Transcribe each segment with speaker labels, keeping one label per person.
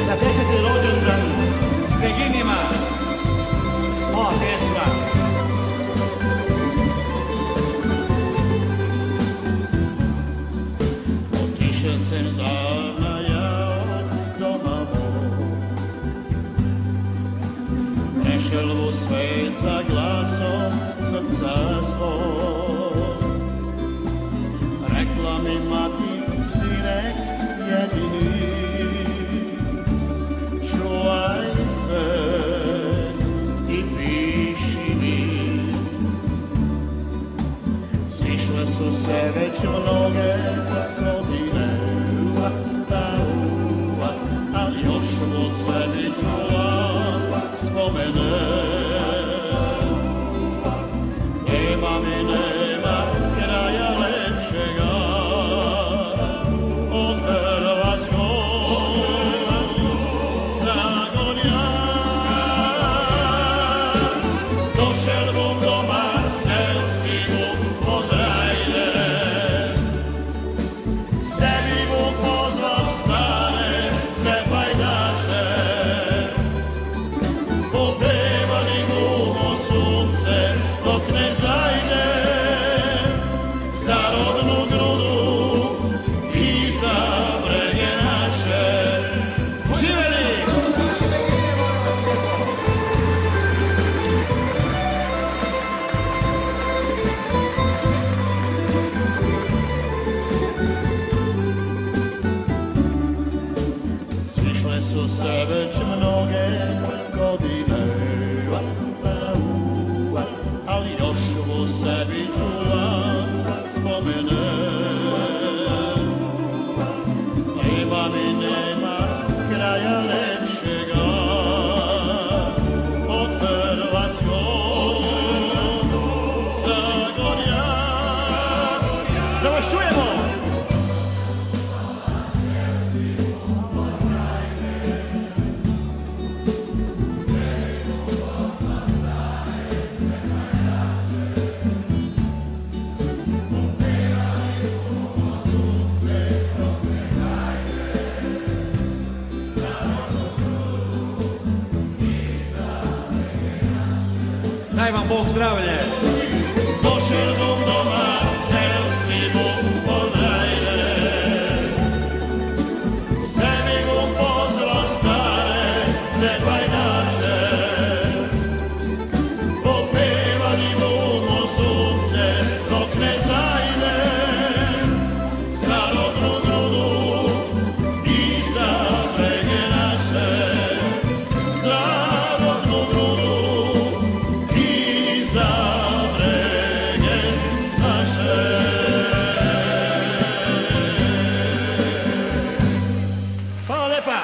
Speaker 1: Za 10. rođendan Beginima ova pjesma. Otišao sam zdavna ja od doma mog, prešel u svet za glasom srca svog. Rekla mi mati, sine jedini, čuvaj se i piši mi. Sišle su se već mnoge godine, ali još u sebi čuvam spomene. Nema mi, nema kraja lepšega od Hrvatskog Zagorja. Došel bom doma, sel si bom pod rajne, sebi bom pozval stare sve pajdače, popevali gumo sunce dok ne zajde, za rodnu grudu i za brege naše. Živeli! Svišle su se već mnoge godine, ali još u sebi čuvam spomene. Nema mi, nema kraja lepšega od Hrvatskog Zagorja. Da vas čujemo! Daj vam Bog zdravlje! Došel bom doma, sel si bom pod rajne, sebi bom pozval stare sve pajdače, popevali bumo sunce dok ne zajde, za rodnu grudu i za brege naše, za rodnu grudu i za brege naše. Hvala lepa!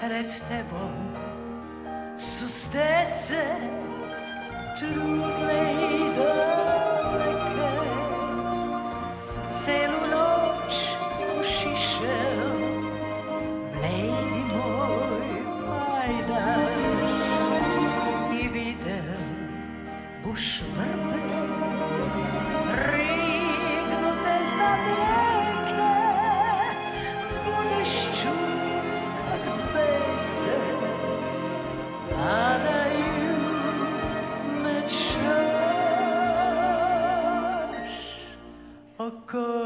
Speaker 2: Pred tebom su steze trudne i daleke, celu noć ušišel blejdi moj pajdaš i videl buš vrbe rignute znad rijeke, budeš čuj kak zvezde padaju me čaš oko